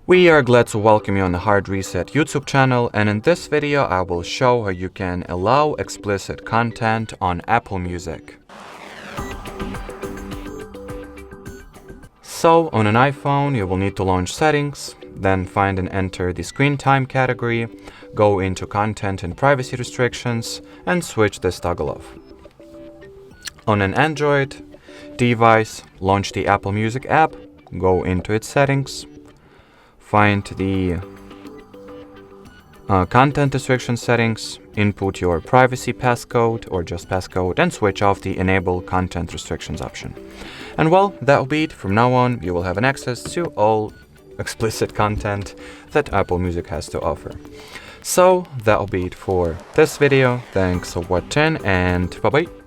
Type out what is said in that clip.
We are glad to welcome you on the Hard Reset YouTube channel, and in this video I will show how you can allow explicit content on Apple Music. So on an iPhone you will need to launch Settings, then find and enter the Screen Time category, go into Content and Privacy Restrictions and switch this toggle off. On an Android device, launch the Apple Music app, go into its settings, find the content restriction settings, input your privacy passcode or just passcode, and switch off the enable content restrictions option. And well, that'll be it. From now on, you will have an access to all explicit content that Apple Music has to offer. So that'll be it for this video. Thanks for watching and bye bye.